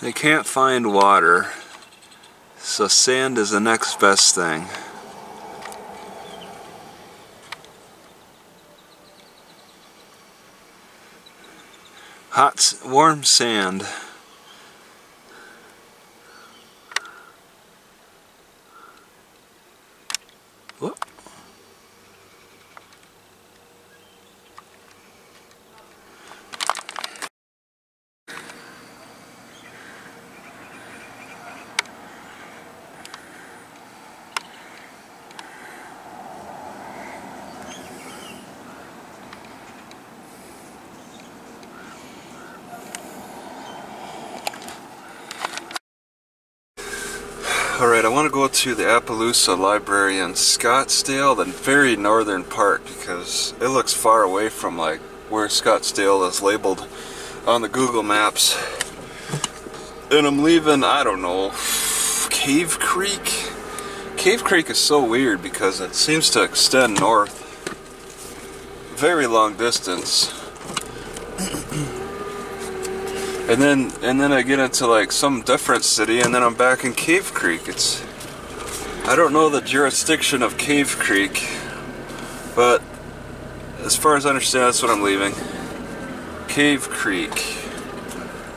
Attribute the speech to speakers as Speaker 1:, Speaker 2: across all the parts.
Speaker 1: They can't find water, so sand is the next best thing. Hot, warm sand. Whoop. Alright, I want to go to the Appaloosa Library in Scottsdale, the very northern part, because it looks far away from like where Scottsdale is labeled on the Google Maps. And I'm leaving, I don't know, Cave Creek? Cave Creek is so weird because it seems to extend north. Very long distance. And then I get into like some different city, and then I'm back in Cave Creek. I don't know the jurisdiction of Cave Creek, but as far as I understand, that's what I'm leaving. Cave Creek.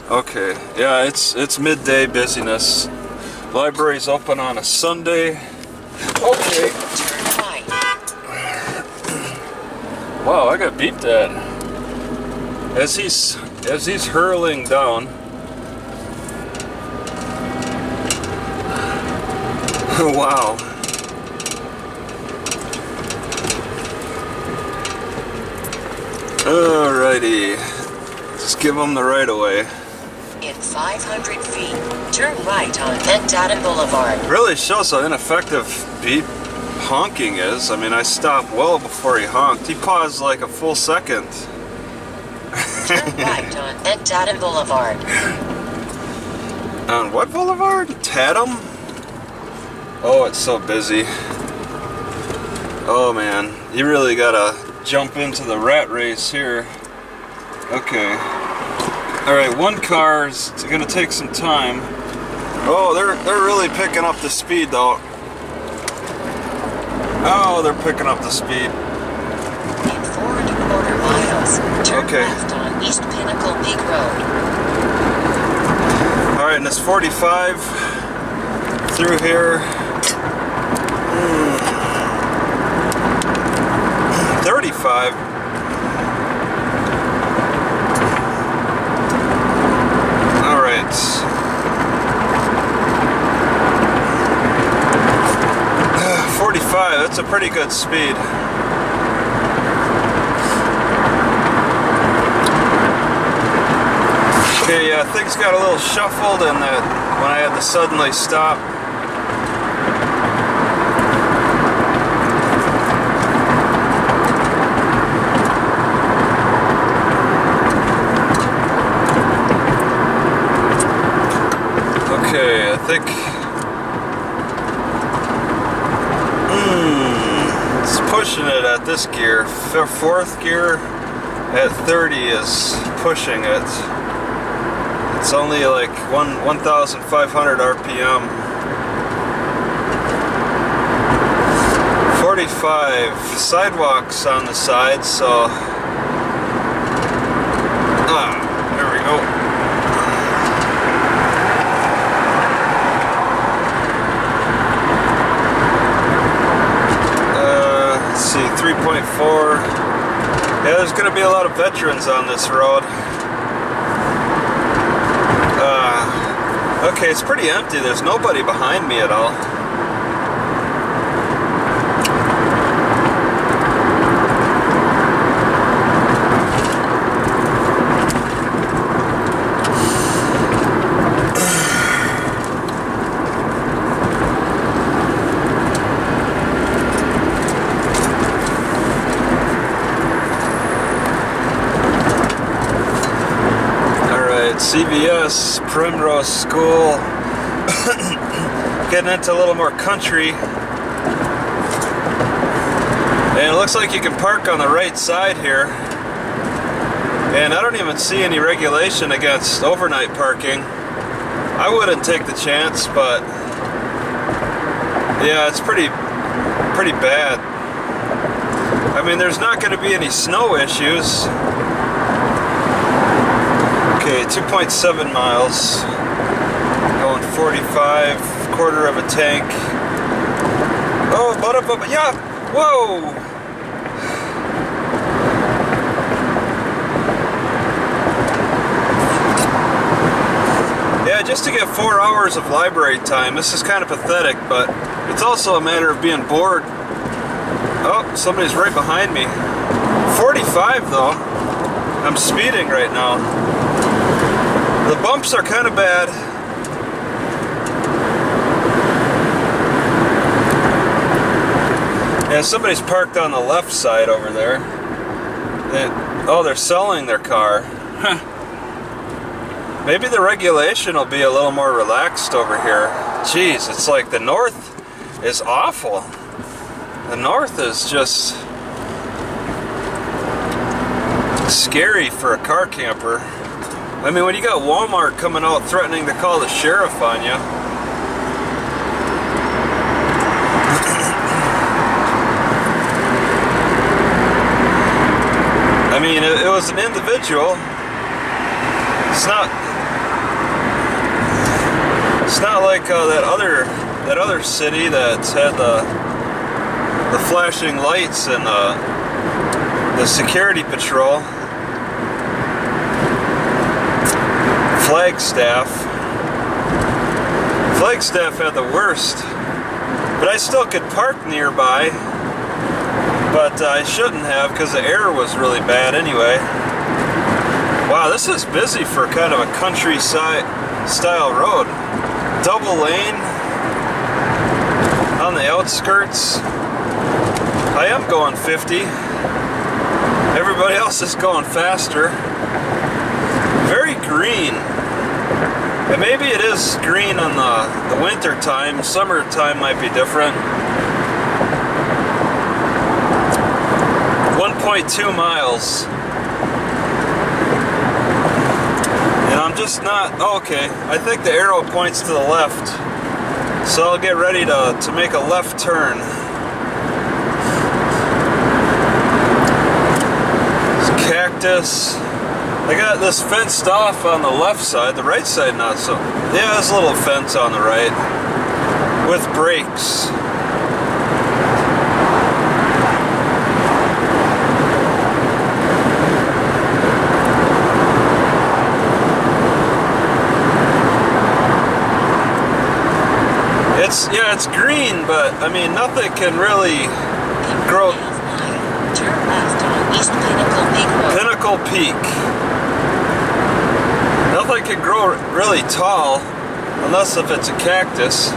Speaker 1: Okay, yeah, it's midday busyness. Library's open on a Sunday. Okay. Wow, I got beeped at. As he's hurling down. Wow. Alrighty. Just give him the right of way.
Speaker 2: In 500 feet, turn right on Manhattan Boulevard.
Speaker 1: Really shows how ineffective beep honking is. I mean, I stopped well before he honked. He paused like a full second.
Speaker 2: Turn right on Manhattan Boulevard.
Speaker 1: On what boulevard? Tatum? Oh, it's so busy. Oh man, you really gotta jump into the rat race here. Okay. Alright, one car is gonna take some time. Oh, they're really picking up the speed though. Oh, they're picking up the speed.
Speaker 2: In 4.25 miles, turn left on East Pinnacle Peak Road.
Speaker 1: Alright, and it's 45 through here. 35. Alright. 45, that's a pretty good speed. Okay, yeah, things got a little shuffled in that when I had to suddenly stop. Okay, I think it's pushing it at this gear. Fourth gear at 30 is pushing it. It's only like 1,500 RPM. 45 sidewalks on the side, so there we go. Let's see, 3.4. Yeah, there's gonna be a lot of veterans on this road. Okay, it's pretty empty. There's nobody behind me at all. CVS, Primrose School, getting into a little more country, and it looks like you can park on the right side here, and I don't even see any regulation against overnight parking. I wouldn't take the chance, but yeah, it's pretty bad. I mean, there's not going to be any snow issues. Okay, 2.7 miles. Going 45, quarter of a tank. Oh, but yeah! Whoa! Yeah, just to get 4 hours of library time. This is kind of pathetic, but it's also a matter of being bored. Oh, somebody's right behind me. 45 though. I'm speeding right now. The bumps are kind of bad. Yeah, somebody's parked on the left side over there. They're selling their car. Maybe the regulation will be a little more relaxed over here. Jeez, it's like the north is awful. The north is just scary for a car camper. I mean, when you got Walmart coming out threatening to call the sheriff on you. I mean, it was an individual. It's not like that other city that had the flashing lights and the security patrol. Flagstaff had the worst, but I still could park nearby, but I shouldn't have because the air was really bad anyway. Wow, this is busy for kind of a countryside style road. Double lane on the outskirts. I am going 50. Everybody else is going faster. Very green. And maybe it is green on the winter time. Summertime might be different. 1.2 miles. And I'm just not... Oh, okay, I think the arrow points to the left. So I'll get ready to make a left turn. There's cactus. I got this fenced off on the left side, the right side not so. Yeah, there's a little fence on the right with brakes. It's green, but I mean nothing can really grow.
Speaker 2: Turn left on East Pinnacle Peak Road.
Speaker 1: Pinnacle Peak. Nothing can grow really tall unless if it's a cactus.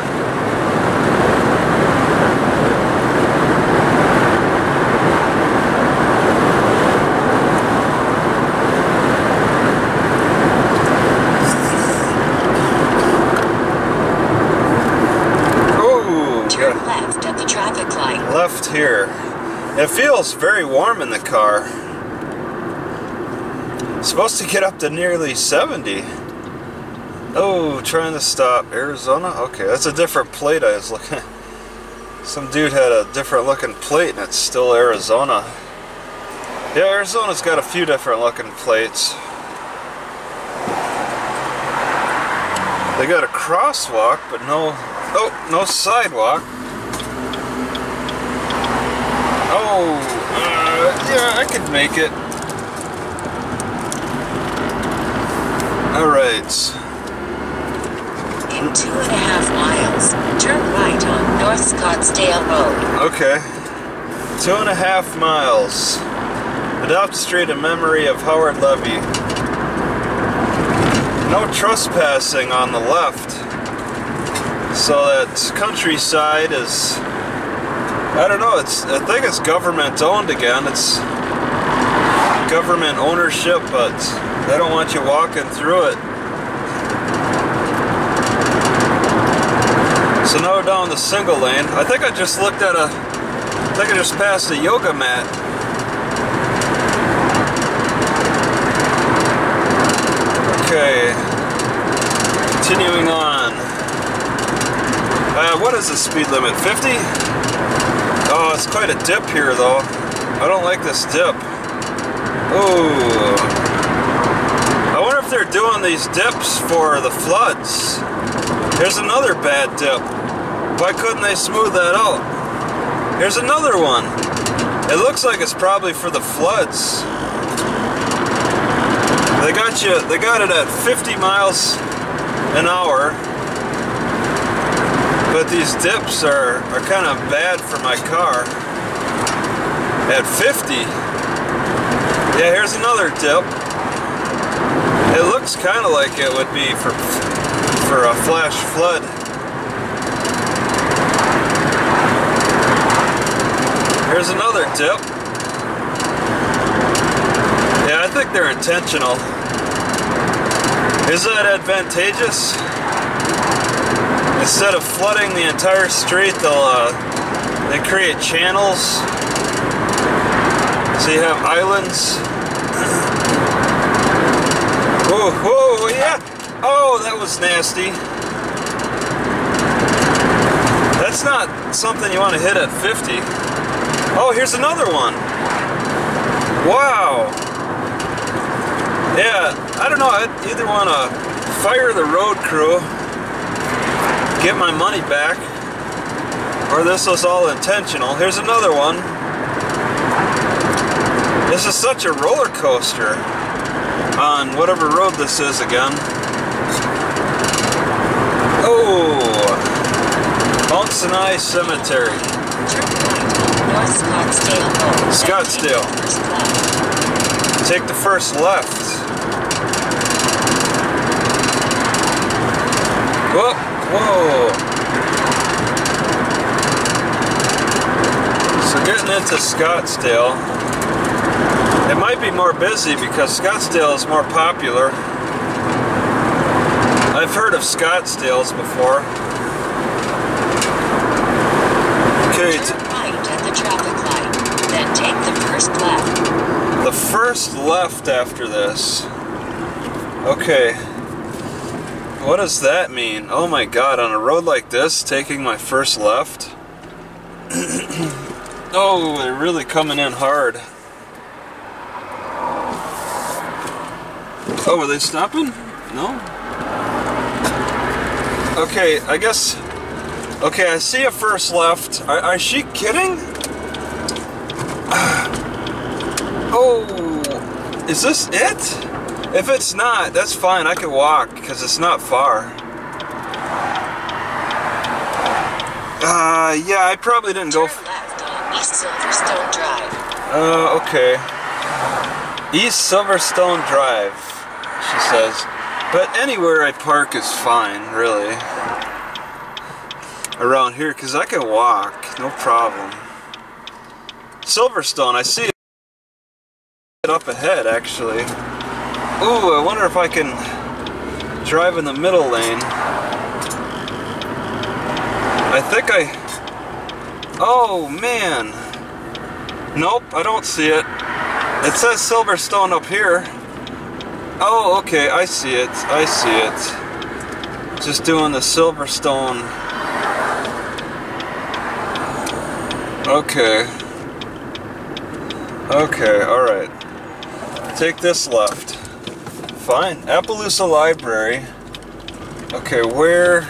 Speaker 1: Left here. It feels very warm in the car. It's supposed to get up to nearly 70. Oh, trying to stop. Arizona? Okay, that's a different plate I was looking at. Some dude had a different looking plate and it's still Arizona. Yeah, Arizona's got a few different looking plates. They got a crosswalk, but no sidewalk. Oh, yeah, I could make it. Alright.
Speaker 2: In 2.5 miles, turn right on North Scottsdale Road.
Speaker 1: Okay. 2.5 miles. Adopt Street in memory of Howard Levy. No trespassing on the left. So that countryside is... I don't know, I think it's government owned again. It's government ownership, but they don't want you walking through it. So now we're down the single lane. I think I just looked at I think I just passed a yoga mat. Okay. Continuing on. What is the speed limit? 50? Oh, it's quite a dip here though. I don't like this dip. Oh. I wonder if they're doing these dips for the floods. Here's another bad dip. Why couldn't they smooth that out? Here's another one. It looks like it's probably for the floods. They got it at 50 miles an hour. But these dips are kind of bad for my car. At 50. Yeah, here's another dip. It looks kind of like it would be for a flash flood. Here's another dip. Yeah, I think they're intentional. Is that advantageous? Instead of flooding the entire street, they create channels. So you have islands. Whoa, whoa, yeah! Oh, that was nasty. That's not something you want to hit at 50. Oh, here's another one. Wow. Yeah, I don't know. I'd either want to fire the road crew, get my money back, or this was all intentional. Here's another one. This is such a roller coaster on whatever road this is again. Oh, Mount Sinai Cemetery.
Speaker 2: North Scottsdale Road.
Speaker 1: Scottsdale. Take the first left. Whoa, whoa. So getting into Scottsdale. It might be more busy because Scottsdale is more popular. I've heard of Scottsdales before. Okay.
Speaker 2: Turn right at the traffic light, then take the first left.
Speaker 1: The first left after this. Okay. What does that mean? Oh my god, on a road like this, taking my first left? Oh, they're really coming in hard. Oh, were they stopping? No? Okay, I guess... Okay, I see a first left. Is she kidding? Oh, is this it? If it's not, that's fine. I can walk because it's not far. Yeah, I probably didn't go.
Speaker 2: Turn left on East Silverstone Drive.
Speaker 1: Okay. East Silverstone Drive, she says. But anywhere I park is fine, really. Around here, because I can walk, no problem. Silverstone, I see it up ahead, actually. Ooh, I wonder if I can drive in the middle lane. I think oh, man. Nope, I don't see it. It says Silverstone up here. Oh, okay, I see it. I see it. Just doing the Silverstone. Okay. Okay, alright. Take this left. Fine. Appaloosa Library. Okay, where?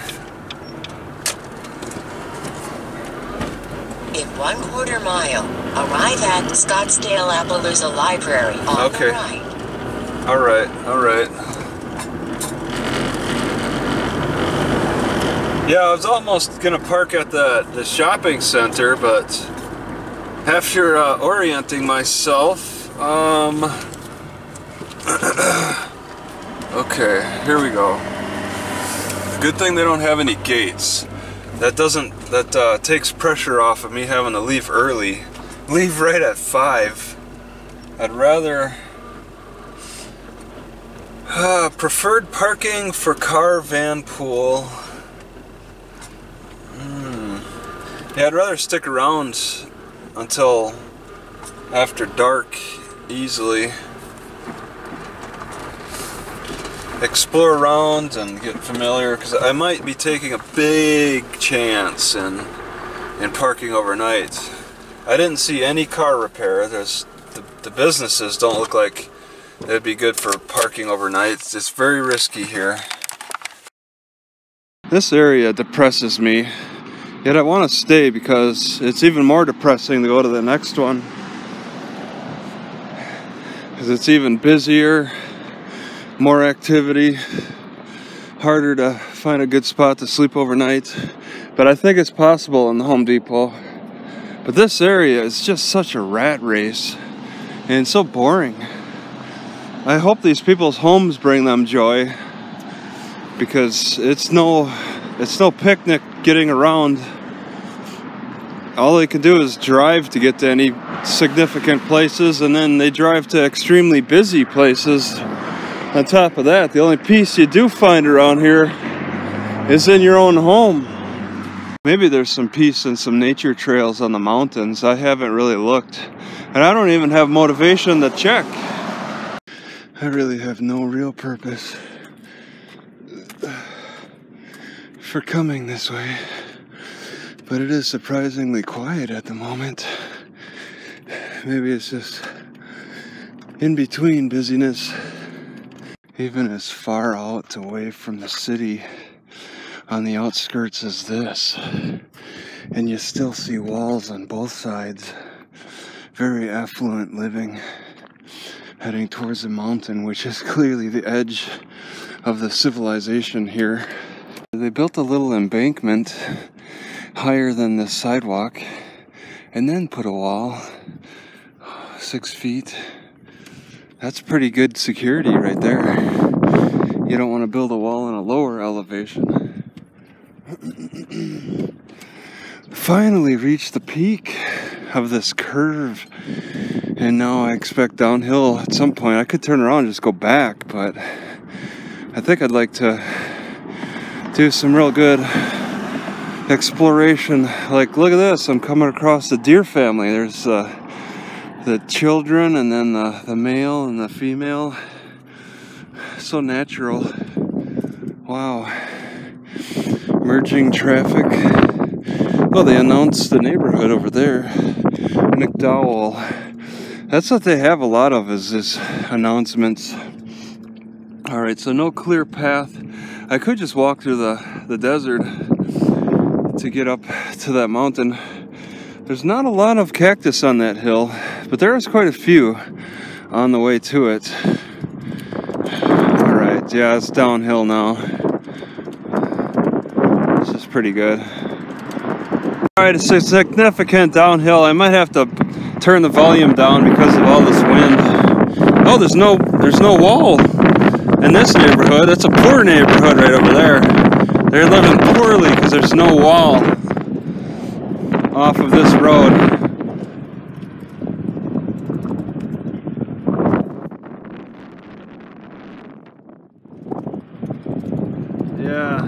Speaker 2: In 1/4 mile, arrive at Scottsdale Appaloosa Library on the right.
Speaker 1: Alright, alright. Yeah, I was almost gonna park at the shopping center, but after orienting myself, okay, here we go. Good thing they don't have any gates. That takes pressure off of me having to leave early. Leave right at 5. I'd rather preferred parking for car, van, pool. Yeah, I'd rather stick around until after dark easily. explore around and get familiar, because I might be taking a big chance in parking overnight. I didn't see any car repair. The businesses don't look like they'd be good for parking overnight. It's very risky here. This area depresses me, yet I want to stay because it's even more depressing to go to the next one. Because it's even busier, more activity, harder to find a good spot to sleep overnight. But I think it's possible in the Home Depot. But this area is just such a rat race and so boring. I hope these people's homes bring them joy, because it's no picnic getting around. All they can do is drive to get to any significant places, and then they drive to extremely busy places. On top of that, the only peace you do find around here is in your own home. Maybe there's some peace and some nature trails on the mountains. I haven't really looked, and I don't even have motivation to check. I really have no real purpose for coming this way, but it is surprisingly quiet at the moment. Maybe it's just in between busyness. Even as far out away from the city on the outskirts as this, and you still see walls on both sides. Very affluent living, heading towards the mountain, which is clearly the edge of the civilization here. They built a little embankment higher than the sidewalk, and then put a wall 6 feet. That's pretty good security right there. You don't want to build a wall in a lower elevation. Finally reached the peak of this curve, and now I expect downhill at some point. I could turn around and just go back, but I think I'd like to do some real good exploration. Like, look at this, I'm coming across the deer family. There's the children, and then the male and the female. So natural. Wow. Merging traffic. Oh, they announced the neighborhood over there. McDowell. That's what they have a lot of, is announcements. Alright, so no clear path. I could just walk through the desert to get up to that mountain. There's not a lot of cactus on that hill, but there is quite a few on the way to it. Alright, yeah, it's downhill now. This is pretty good. Alright, it's a significant downhill. I might have to turn the volume down because of all this wind. Oh, there's no wall in this neighborhood. It's a poor neighborhood right over there. They're living poorly because there's no wall off of this road. Yeah.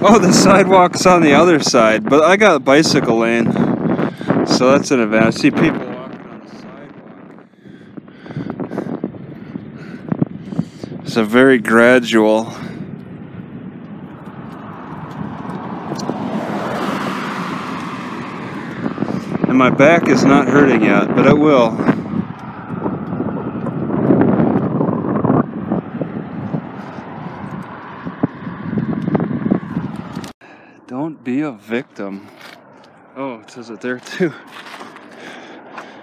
Speaker 1: Oh, the sidewalk's on the other side, but I got a bicycle lane, so that's an advantage. I see people walking on the sidewalk. It's a very gradual. And my back is not hurting yet, but it will. Don't be a victim. Oh, it says it there too.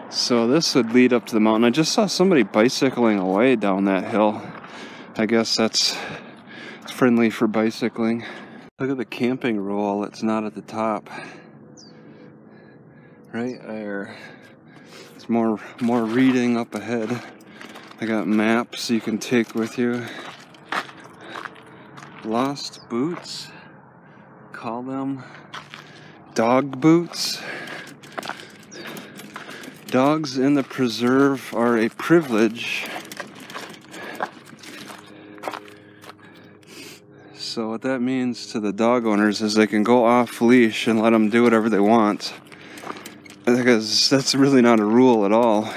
Speaker 1: So this would lead up to the mountain. I just saw somebody bicycling away down that hill. I guess it's friendly for bicycling. Look at the camping rule. It's not at the top. Right there. It's more reading up ahead. I got maps you can take with you. Lost boots. Call them dog boots. Dogs in the preserve are a privilege. So what that means to the dog owners is they can go off leash and let them do whatever they want. Because that's really not a rule at all.